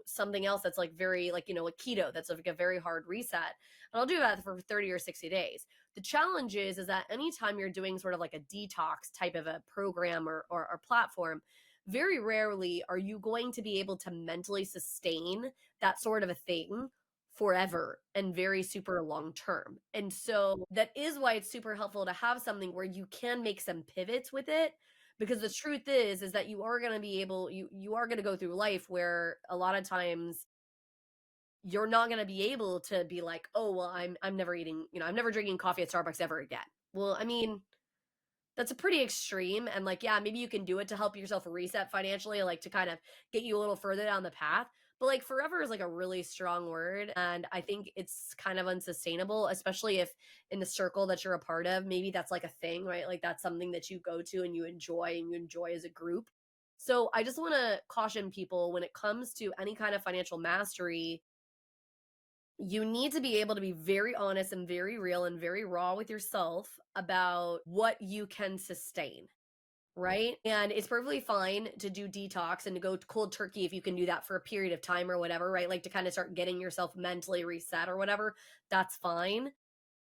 something else that's like very like, a keto that's like a very hard reset. And I'll do that for 30 or 60 days. The challenge is that anytime you're doing sort of like a detox type of a program or platform, very rarely are you going to be able to mentally sustain that sort of a thing forever and very super long term. And so that is why it's super helpful to have something where you can make some pivots with it, because the truth is that you are going to be able you are going to go through life where a lot of times you're not going to be able to be like, "Oh, well, I'm never eating, I'm never drinking coffee at Starbucks ever again." Well, I mean, that's a pretty extreme, and like, yeah, maybe you can do it to help yourself reset financially, like to kind of get you a little further down the path. But like forever is like a really strong word. And I think it's kind of unsustainable, especially if in the circle that you're a part of, maybe that's like a thing, right? Like that's something that you go to and you enjoy as a group. So I just want to caution people when it comes to any kind of financial mastery, you need to be able to be very honest and very real and very raw with yourself about what you can sustain. Right. And it's perfectly fine to do detox and to go cold turkey if you can do that for a period of time or whatever, right? Like to kind of start getting yourself mentally reset or whatever. That's fine.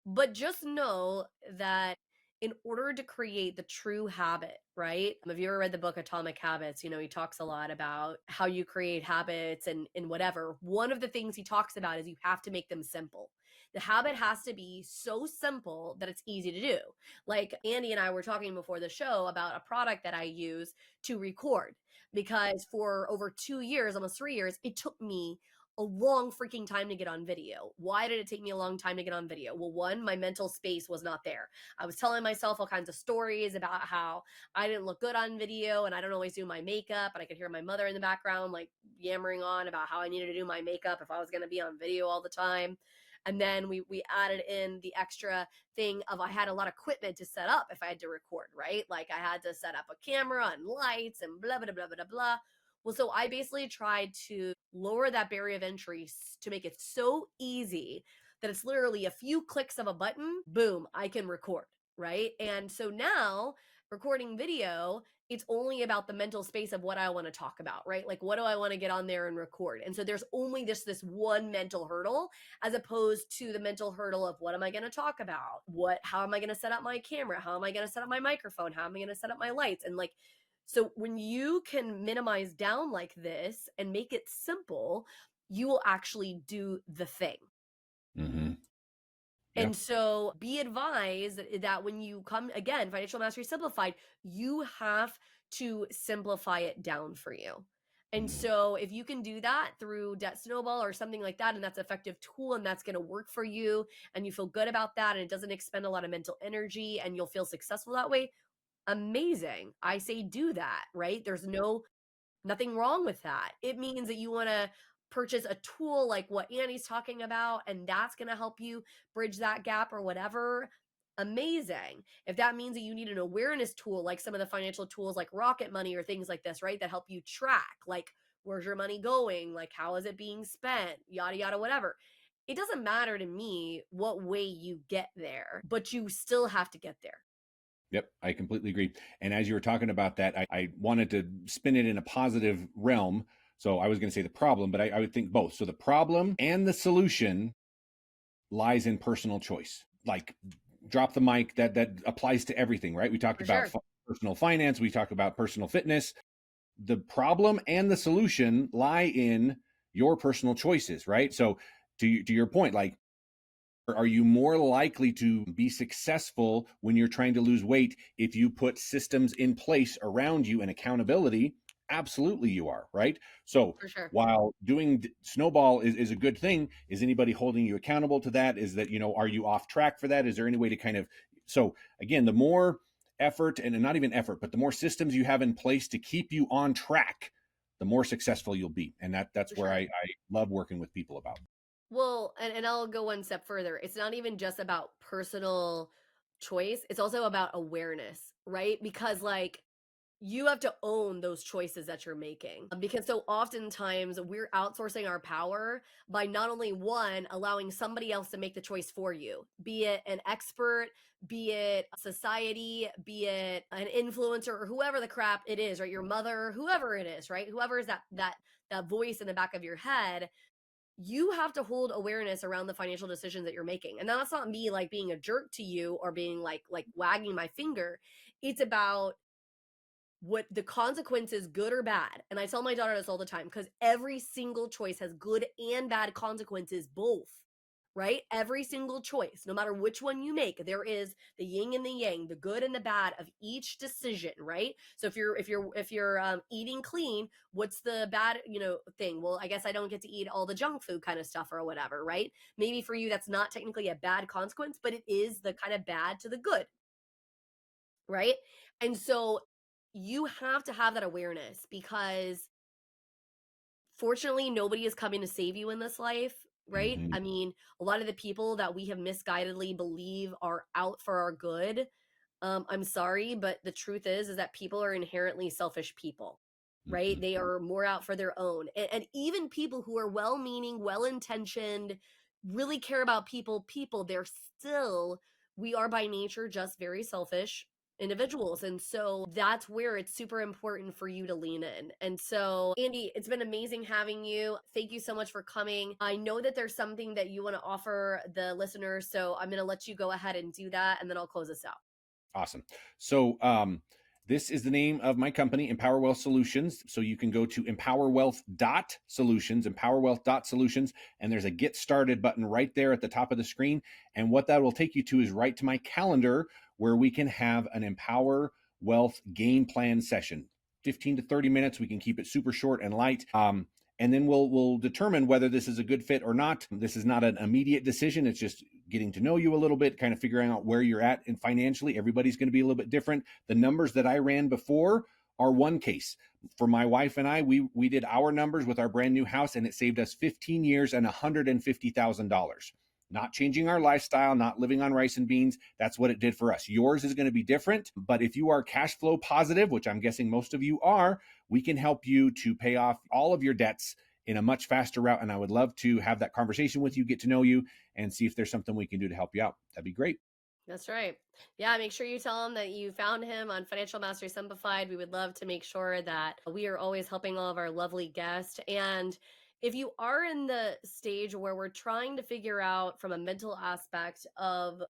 But just know that in order to create the true habit, right? Have you ever read the book Atomic Habits? He talks a lot about how you create habits and whatever. One of the things he talks about is you have to make them simple. The habit has to be so simple that it's easy to do. Like Andy and I were talking before the show about a product that I use to record because for over 2 years, almost 3 years, it took me a long freaking time to get on video. Why did it take me a long time to get on video? Well, one, my mental space was not there. I was telling myself all kinds of stories about how I didn't look good on video and I don't always do my makeup. And I could hear my mother in the background, like yammering on about how I needed to do my makeup if I was going to be on video all the time. And then we added in the extra thing of I had a lot of equipment to set up if I had to record, right? Like I had to set up a camera and lights and blah, blah, blah, blah, blah. Well, so I basically tried to lower that barrier of entry to make it so easy that it's literally a few clicks of a button, boom, I can record, right? And so now recording video, it's only about the mental space of what I want to talk about, right? Like, what do I want to get on there and record? And so there's only this one mental hurdle, as opposed to the mental hurdle of what am I going to talk about? How am I going to set up my camera? How am I going to set up my microphone? How am I going to set up my lights? And like, so when you can minimize down like this and make it simple, you will actually do the thing. Mm-hmm. Yeah. And so be advised that when you come, again, Financial Mastery Simplified, you have to simplify it down for you. And Mm-hmm. so if you can do that through Debt Snowball or something like that, and that's an effective tool and that's going to work for you, and you feel good about that, and it doesn't expend a lot of mental energy, and you'll feel successful that way, amazing. I say do that, right? There's nothing wrong with that. It means that you want to purchase a tool like what Annie's talking about, and that's going to help you bridge that gap or whatever. Amazing. If that means that you need an awareness tool, like some of the financial tools like Rocket Money or things like this, right? That help you track, like, where's your money going? Like, how is it being spent? Yada, yada, whatever. It doesn't matter to me what way you get there, but you still have to get there. Yep, I completely agree. And as you were talking about that, I wanted to spin it in a positive realm. So I was going to say the problem, but I would think both. So the problem and the solution lies in personal choice. Like, drop the mic, that applies to everything, right? We talked For about sure. personal finance, we talked about personal fitness. The problem and the solution lie in your personal choices, right? So to your point, like, are you more likely to be successful when you're trying to lose weight if you put systems in place around you and accountability? Absolutely, you are, right? So For sure. while doing Snowball is a good thing, is anybody holding you accountable to that? Is that, are you off track for that? Is there any way to kind of, so again, the more effort, and not even effort, but the more systems you have in place to keep you on track, the more successful you'll be. And that's For where sure. I love working with people about. Well, and I'll go one step further. It's not even just about personal choice. It's also about awareness, right? Because like you have to own those choices that you're making. Because so oftentimes we're outsourcing our power by not only one, allowing somebody else to make the choice for you, be it an expert, be it society, be it an influencer or whoever the crap it is, right? Your mother, whoever it is, right? Whoever is that voice in the back of your head, you have to hold awareness around the financial decisions that you're making. And that's not me like being a jerk to you or being like wagging my finger. It's about what the consequences, good or bad. And I tell my daughter this all the time because every single choice has good and bad consequences, both. Right? Every single choice, no matter which one you make, there is the yin and the yang, the good and the bad of each decision, right? So if you're eating clean, what's the bad, thing? Well, I guess I don't get to eat all the junk food kind of stuff or whatever, right? Maybe for you that's not technically a bad consequence, but it is the kind of bad to the good, right? And so you have to have that awareness because fortunately nobody is coming to save you in this life, right? Mm-hmm. I mean, a lot of the people that we have misguidedly believe are out for our good, I'm sorry, but the truth is that people are inherently selfish people, right? Mm-hmm. They are more out for their own. And even people who are well-meaning, well-intentioned, really care about people, they're still, we are by nature just very selfish individuals. And so that's where it's super important for you to lean in. And so, Andy, it's been amazing having you. Thank you so much for coming. I know that there's something that you want to offer the listeners. So I'm going to let you go ahead and do that. And then I'll close this out. Awesome. So this is the name of my company, Empower Wealth Solutions. So you can go to empowerwealth.solutions, and there's a get started button right there at the top of the screen. And what that will take you to is right to my calendar where we can have an Empower Wealth game plan session. 15 to 30 minutes. We can keep it super short and light. And then we'll determine whether this is a good fit or not. This is not an immediate decision. It's just getting to know you a little bit, kind of figuring out where you're at. And financially, everybody's going to be a little bit different. The numbers that I ran before are one case. For my wife and I, we did our numbers with our brand new house, and it saved us 15 years and $150,000. Not changing our lifestyle, not living on rice and beans. That's what it did for us. Yours is going to be different. But if you are cash flow positive, which I'm guessing most of you are, we can help you to pay off all of your debts in a much faster route. And I would love to have that conversation with you, get to know you, and see if there's something we can do to help you out. That'd be great. That's right. Yeah, make sure you tell him that you found him on Financial Mastery Simplified. We would love to make sure that we are always helping all of our lovely guests. And if you are in the stage where we're trying to figure out from a mental aspect of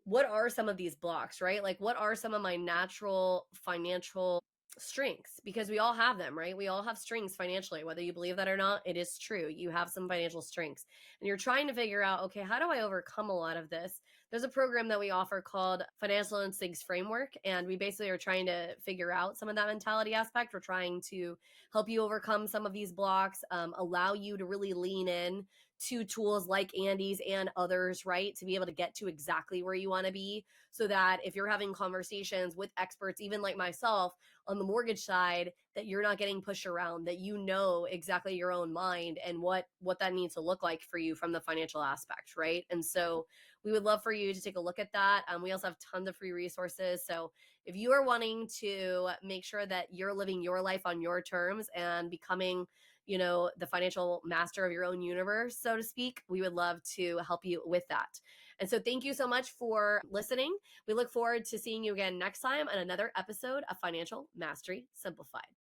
what are some of these blocks, right? Like, what are some of my natural financial strengths? Because we all have them, right? We all have strengths financially, whether you believe that or not. It is true. You have some financial strengths, and you're trying to figure out, okay, how do I overcome a lot of this? There's a program that we offer called Financial Instincts Framework, and we basically are trying to figure out some of that mentality aspect. We're trying to help you overcome some of these blocks, allow you to really lean in to tools like Andy's and others, right? To be able to get to exactly where you want to be, so that if you're having conversations with experts, even like myself on the mortgage side, that you're not getting pushed around, that you know exactly your own mind and what that needs to look like for you from the financial aspect, right? And so we would love for you to take a look at that. We also have tons of free resources. So if you are wanting to make sure that you're living your life on your terms and becoming, the financial master of your own universe, so to speak, we would love to help you with that. And so thank you so much for listening. We look forward to seeing you again next time on another episode of Financial Mastery Simplified.